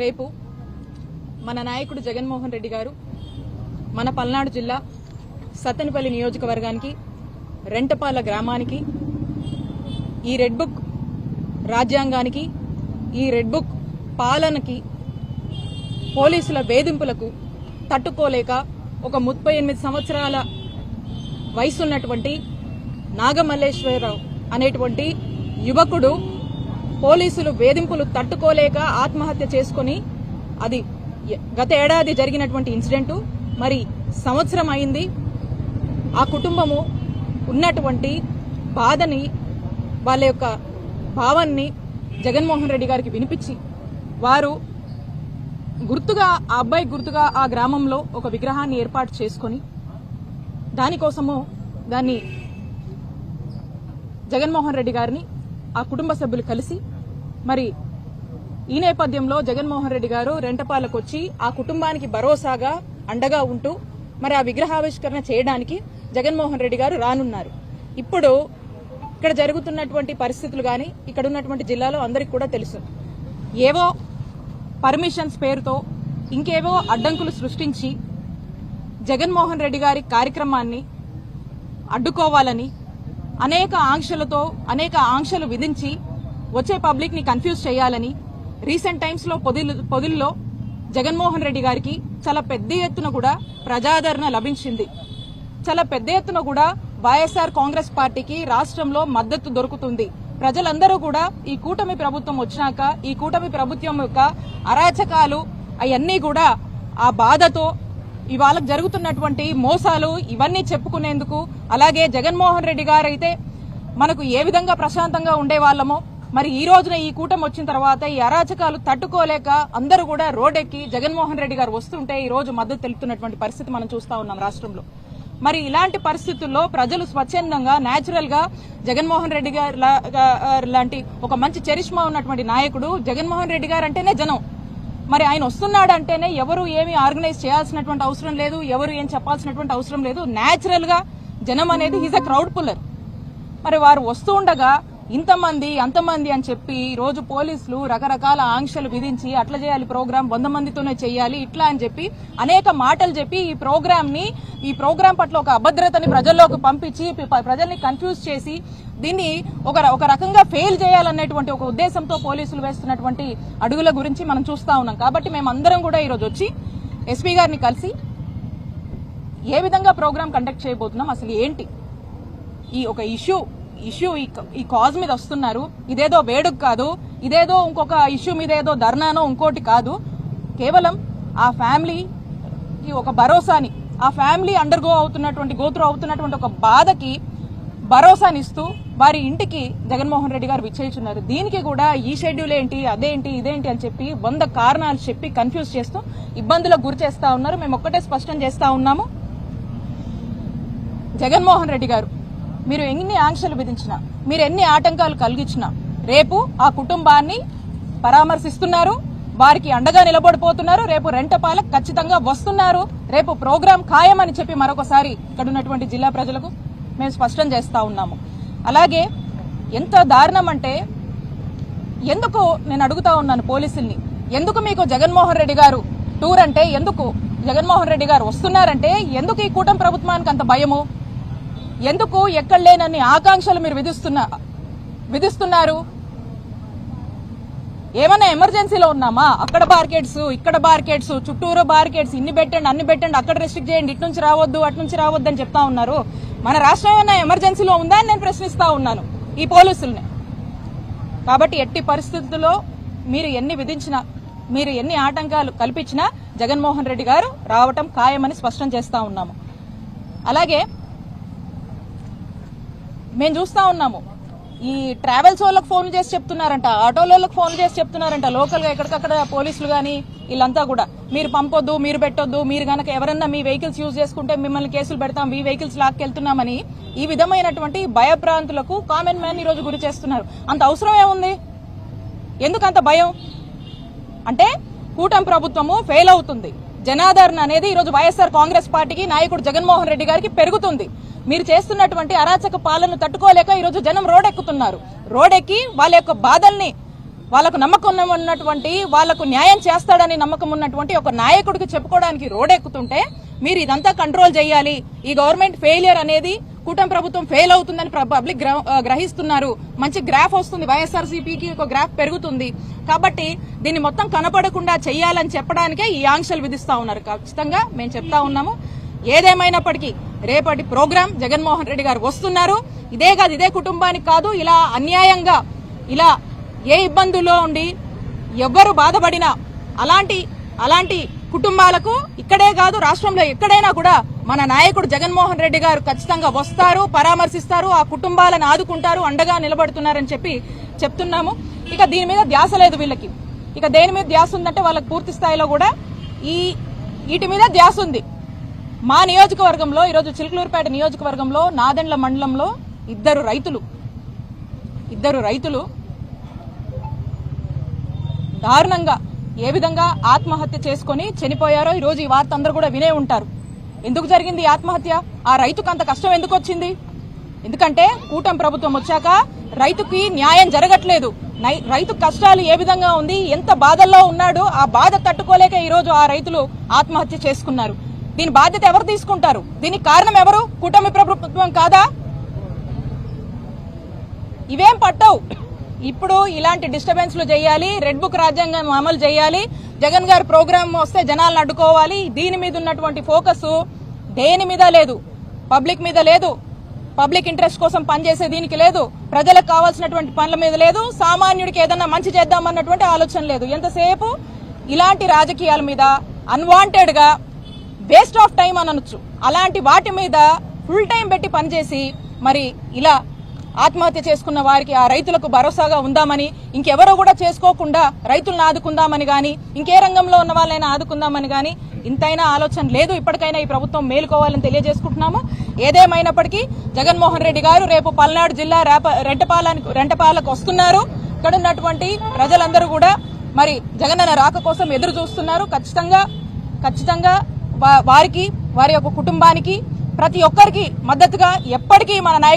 రేపు మన నాయకుడు జగన్మోహన్ రెడ్డి గారు మన పల్నాడు జిల్లా సత్తెనపల్లి నియోజకవర్గానికి రెంటపాల గ్రామానికి ఈ రెడ్ బుక్ రాజ్యాంగానికి ఈ రెడ్ బుక్ పాలనకి పోలీసుల వేధింపులకు తట్టుకోలేక ఒక 38 సంవత్సరాల వయసున్నటువంటి నాగమల్లేశ్వరరావు అనేటువంటి యువకుడు పోలీసులు వేధింపులు తట్టుకోలేక ఆత్మహత్య చేసుకుని అది గత ఏడాది జరిగినటువంటి ఇన్సిడెంట్. మరి సంవత్సరం అయింది. ఆ కుటుంబము ఉన్నటువంటి బాధని వాళ్ళ యొక్క భావాన్ని జగన్మోహన్ రెడ్డి గారికి వినిపించి వారు గుర్తుగా ఆ అబ్బాయి గుర్తుగా ఆ గ్రామంలో ఒక విగ్రహాన్ని ఏర్పాటు చేసుకుని దానికోసము దాన్ని జగన్మోహన్ రెడ్డి గారిని ఆ కుటుంబ సభ్యులు కలిసి మరి ఈ నేపథ్యంలో జగన్మోహన్ రెడ్డి గారు రెంటపాలకు వచ్చి ఆ కుటుంబానికి భరోసాగా అండగా ఉంటూ మరి ఆ విగ్రహావిష్కరణ చేయడానికి జగన్మోహన్ రెడ్డి గారు రానున్నారు. ఇప్పుడు ఇక్కడ జరుగుతున్నటువంటి పరిస్థితులు గాని ఇక్కడ ఉన్నటువంటి జిల్లాలో అందరికీ కూడా తెలుసు. ఏవో పర్మిషన్స్ పేరుతో ఇంకేవో అడ్డంకులు సృష్టించి జగన్మోహన్ రెడ్డి గారి కార్యక్రమాన్ని అడ్డుకోవాలని అనేక ఆంక్షలు విధించి వచ్చే పబ్లిక్ ని కన్ఫ్యూజ్ చేయాలని రీసెంట్ టైమ్స్ లో పొదిల్లో జగన్మోహన్ రెడ్డి గారికి చాలా పెద్ద ఎత్తున కూడా ప్రజాదరణ లభించింది. చాలా పెద్ద ఎత్తున కూడా వైఎస్ఆర్ కాంగ్రెస్ పార్టీకి రాష్ట్రంలో మద్దతు దొరుకుతుంది. ప్రజలందరూ కూడా ఈ కూటమి ప్రభుత్వం వచ్చినాక ఈ కూటమి ప్రభుత్వం యొక్క అరాచకాలు అవన్నీ కూడా ఆ బాధతో ఇవాళ జరుగుతున్నటువంటి మోసాలు ఇవన్నీ చెప్పుకునేందుకు, అలాగే జగన్మోహన్ రెడ్డి గారు అయితే మనకు ఏ విధంగా ప్రశాంతంగా ఉండేవాళ్లమో మరి ఈ రోజున ఈ కూటమి వచ్చిన తర్వాత ఈ అరాచకాలు తట్టుకోలేక అందరూ కూడా రోడ్డెక్కి జగన్మోహన్ రెడ్డి గారు వస్తుంటే ఈ రోజు మద్దతు తెలుపుతున్నటువంటి పరిస్థితి మనం చూస్తా ఉన్నాం రాష్ట్రంలో. మరి ఇలాంటి పరిస్థితుల్లో ప్రజలు స్వచ్ఛందంగా న్యాచురల్ గా జగన్మోహన్ రెడ్డి గారు లాంటి ఒక మంచి చరిష్మా ఉన్నటువంటి నాయకుడు జగన్మోహన్ రెడ్డి గారు అంటేనే జనం. మరి ఆయన వస్తున్నాడు అంటేనే ఎవరు ఏమి ఆర్గనైజ్ చేయాల్సినటువంటి అవసరం లేదు, ఎవరు ఏం చెప్పాల్సినటువంటి అవసరం లేదు. న్యాచురల్ గా జనం అనేది హీజ్ అ క్రౌడ్ పుల్లర్. మరి వారు వస్తూ ఉండగా ఇంతమంది అంతమంది అని చెప్పి ఈ రోజు పోలీసులు రకరకాల ఆంక్షలు విధించి అట్లా చేయాలి, ప్రోగ్రాం 100 మందితోనే చేయాలి ఇట్లా అని చెప్పి అనేక మాటలు చెప్పి ఈ ప్రోగ్రాం పట్ల ఒక అభద్రతని ప్రజల్లోకి పంపించి ప్రజల్ని కన్ఫ్యూజ్ చేసి దీన్ని ఒక రకంగా ఫెయిల్ చేయాలనేటువంటి ఒక ఉద్దేశంతో పోలీసులు వేస్తున్నటువంటి అడుగుల గురించి మనం చూస్తా ఉన్నాం. కాబట్టి మేమందరం కూడా ఈరోజు వచ్చి ఎస్పీ గారిని కలిసి ఏ విధంగా ప్రోగ్రాం కండక్ట్ చేయబోతున్నాం, అసలు ఏంటి ఈ ఒక ఇష్యూ ఈ కాజ్ మీద వస్తున్నారు. ఇదేదో వేడుక కాదు, ఇదేదో ఇంకొక ఇష్యూ మీద ఏదో ధర్నానో ఇంకోటి కాదు. కేవలం ఆ ఫ్యామిలీకి ఒక భరోసాని, ఆ ఫ్యామిలీ గోత్రు అవుతున్నటువంటి ఒక బాధకి భరోసానిస్తూ వారి ఇంటికి జగన్మోహన్ రెడ్డి గారు విచ్చేస్తున్నారు. దీనికి కూడా ఈ షెడ్యూల్ ఏంటి, అదేంటి, ఇదేంటి అని చెప్పి 100 కారణాలు చెప్పి కన్ఫ్యూజ్ చేస్తూ ఇబ్బందులకు గురి చేస్తా ఉన్నారు. మేము ఒక్కటే స్పష్టం చేస్తా ఉన్నాము, జగన్మోహన్ రెడ్డి గారు మీరు ఎన్ని ఆంక్షలు విధించినా, మీరు ఎన్ని ఆటంకాలు కలిగించినా రేపు ఆ కుటుంబాన్ని పరామర్శిస్తున్నారు, వారికి అండగా నిలబడిపోతున్నారు. రేపు రెంటపాలకు ఖచ్చితంగా వస్తున్నారు. రేపు ప్రోగ్రాం ఖాయమని చెప్పి మరొకసారి ఇక్కడ ఉన్నటువంటి జిల్లా ప్రజలకు మేము స్పష్టం చేస్తా ఉన్నాము. అలాగే ఎంత దారుణం అంటే, ఎందుకు నేను అడుగుతా ఉన్నాను పోలీసుల్ని, ఎందుకు మీకు జగన్మోహన్ రెడ్డి గారు టూర్ అంటే ఎందుకు, జగన్మోహన్ రెడ్డి గారు వస్తున్నారంటే ఎందుకు ఈ కూటమి ప్రభుత్వానికి అంత భయము, ఎందుకు ఎక్కడ లేనన్ని ఆకాంక్షలు మీరు విధిస్తున్నారు? ఏమన్నా ఎమర్జెన్సీలో ఉన్నామా? అక్కడ బార్కెట్స్, ఇక్కడ బార్కెట్స్, చుట్టూరు బార్కెట్స్, ఇన్ని పెట్టండి అన్ని పెట్టండి, అక్కడ రెస్ట్రిక్ట్ చేయండి, ఇటు నుంచి రావద్దు అటు నుంచి రావద్దు అని చెప్తా ఉన్నారు. మన రాష్ట్రం ఏమైనా ఎమర్జెన్సీలో ఉందా అని నేను ప్రశ్నిస్తా ఉన్నాను ఈ పోలీసుల్ని. కాబట్టి ఎట్టి పరిస్థితుల్లో మీరు ఎన్ని విధించినా, మీరు ఎన్ని ఆటంకాలు కల్పించినా జగన్మోహన్ రెడ్డి గారు రావటం ఖాయమని స్పష్టం చేస్తా ఉన్నాము. అలాగే మేము చూస్తా ఉన్నాము, ఈ ట్రావెల్స్ వాళ్ళకి ఫోన్లు చేసి చెప్తున్నారంట, ఆటోలకు ఫోన్లు చేసి చెప్తున్నారంట, లోకల్ గా ఎక్కడికక్కడ పోలీసులు గాని వీళ్ళంతా కూడా మీరు పంపొద్దు, మీరు పెట్టొద్దు, మీరు గనక ఎవరన్నా మీ వెహికల్స్ యూజ్ చేసుకుంటే మిమ్మల్ని కేసులు పెడతాం, మీ వెహికల్స్ లాక్కెళ్తున్నామని ఈ విధమైనటువంటి భయభ్రాంతులకు కామన్ మ్యాన్ ఈ రోజు గురి చేస్తున్నారు. అంత అవసరం ఏముంది? ఎందుకు అంత భయం? అంటే కూటమి ప్రభుత్వము ఫెయిల్ అవుతుంది, జనాదరణ అనేది ఈ రోజు వైఎస్ఆర్ కాంగ్రెస్ పార్టీకి నాయకుడు జగన్మోహన్ రెడ్డి గారికి పెరుగుతుంది. మీరు చేస్తున్నటువంటి అరాచక పాలన తట్టుకోలేక ఈ రోజు జనం రోడ్డెక్కుతున్నారు. రోడ్డెక్కి వాళ్ళ యొక్క బాధల్ని వాళ్ళకు నమ్మకం ఉన్నటువంటి, వాళ్లకు న్యాయం చేస్తాడని నమ్మకం ఉన్నటువంటి ఒక నాయకుడికి చెప్పుకోవడానికి రోడెక్కుతుంటే మీరు ఇదంతా కంట్రోల్ చేయాలి, ఈ గవర్నమెంట్ ఫెయిలియర్ అనేది కూటమి ప్రభుత్వం ఫెయిల్ అవుతుందని పబ్లిక్ గ్రహిస్తున్నారు, మంచి గ్రాఫ్ వస్తుంది, వైఎస్ఆర్సీపీకి ఒక గ్రాఫ్ పెరుగుతుంది, కాబట్టి దీన్ని మొత్తం కనపడకుండా చేయాలని చెప్పడానికే ఈ ఆంక్షలు విధిస్తా ఉన్నారు. ఖచ్చితంగా మేము చెప్తా ఉన్నాము, ఏదేమైనప్పటికీ రేపటి ప్రోగ్రాం జగన్మోహన్ రెడ్డి గారు వస్తున్నారు. ఇదే కాదు, ఇదే కుటుంబానికి కాదు, ఇలా అన్యాయంగా ఇలా ఏ ఇబ్బందుల్లో ఉండి ఎవ్వరు బాధపడినా అలాంటి కుటుంబాలకు ఇక్కడే కాదు రాష్ట్రంలో ఎక్కడైనా కూడా మన నాయకుడు జగన్మోహన్ రెడ్డి గారు ఖచ్చితంగా వస్తారు, పరామర్శిస్తారు, ఆ కుటుంబాలను ఆదుకుంటారు, అండగా నిలబడుతున్నారని చెప్తున్నాము. ఇక దీని మీద ధ్యాస లేదు వీళ్ళకి. ఇక దేని మీద ధ్యాస ఉందంటే వాళ్ళకి పూర్తి స్థాయిలో కూడా వీటి మీద ధ్యాస ఉంది. మా నియోజకవర్గంలో ఈరోజు చిలుకలూరుపేట నియోజకవర్గంలో నాదెండ్ల మండలంలో ఇద్దరు రైతులు దారుణంగా ఏ విధంగా ఆత్మహత్య చేసుకుని చనిపోయారో ఈరోజు ఈ వార్త అందరూ కూడా వినే ఉంటారు. ఎందుకు జరిగింది ఈ ఆత్మహత్య? ఆ రైతుకు అంత కష్టం ఎందుకు వచ్చింది? ఎందుకంటే కూటమి ప్రభుత్వం వచ్చాక రైతుకి న్యాయం జరగట్లేదు. రైతు కష్టాలు ఏ విధంగా ఉంది, ఎంత బాధల్లో ఉన్నాడు, ఆ బాధ తట్టుకోలేక ఈరోజు ఆ రైతులు ఆత్మహత్య చేసుకున్నారు. దీని బాధ్యత ఎవరు తీసుకుంటారు? దీనికి కారణం ఎవరు? కూటమి ప్రభుత్వం కాదా? ఇవేం పట్టవు. ఇప్పుడు ఇలాంటి డిస్టర్బెన్స్లు చేయాలి, రెడ్ బుక్ రాజ్యాంగం అమలు చేయాలి, జగన్ గారి ప్రోగ్రామ్ వస్తే జనాలను అడ్డుకోవాలి. దీని మీద ఉన్నటువంటి ఫోకస్ దేని మీద లేదు, పబ్లిక్ మీద లేదు, పబ్లిక్ ఇంట్రెస్ట్ కోసం పనిచేసే దీనికి లేదు, ప్రజలకు కావాల్సినటువంటి పనుల మీద లేదు, సామాన్యుడికి ఏదన్నా మంచి చేద్దామన్నటువంటి ఆలోచన లేదు. ఎంతసేపు ఇలాంటి రాజకీయాల మీద అన్వాంటెడ్ గా వేస్ట్ ఆఫ్ టైం అనొచ్చు, అలాంటి వాటి మీద ఫుల్ టైం పెట్టి పనిచేసి మరి ఇలా ఆత్మహత్య చేసుకున్న వారికి ఆ రైతులకు భరోసాగా ఉందామని, ఇంకెవరో కూడా చేసుకోకుండా రైతులను ఆదుకుందామని గాని, ఇంకే రంగంలో ఉన్న వాళ్ళైనా ఆదుకుందామని గాని ఇంతైనా ఆలోచన లేదు. ఇప్పటికైనా ఈ ప్రభుత్వం మేలుకోవాలని తెలియజేసుకుంటున్నాము. ఏదేమైనప్పటికీ జగన్మోహన్ రెడ్డి గారు రేపు పల్నాడు జిల్లా రెంటపాలకు వస్తున్నారు. ఇక్కడ ఉన్నటువంటి ప్రజలందరూ కూడా మరి జగనన్న రాక కోసం ఎదురు చూస్తున్నారు. ఖచ్చితంగా వారికి, వారి యొక్క కుటుంబానికి, ప్రతి ఒక్కరికి మద్దతుగా ఎప్పటికీ మన నాయకుడు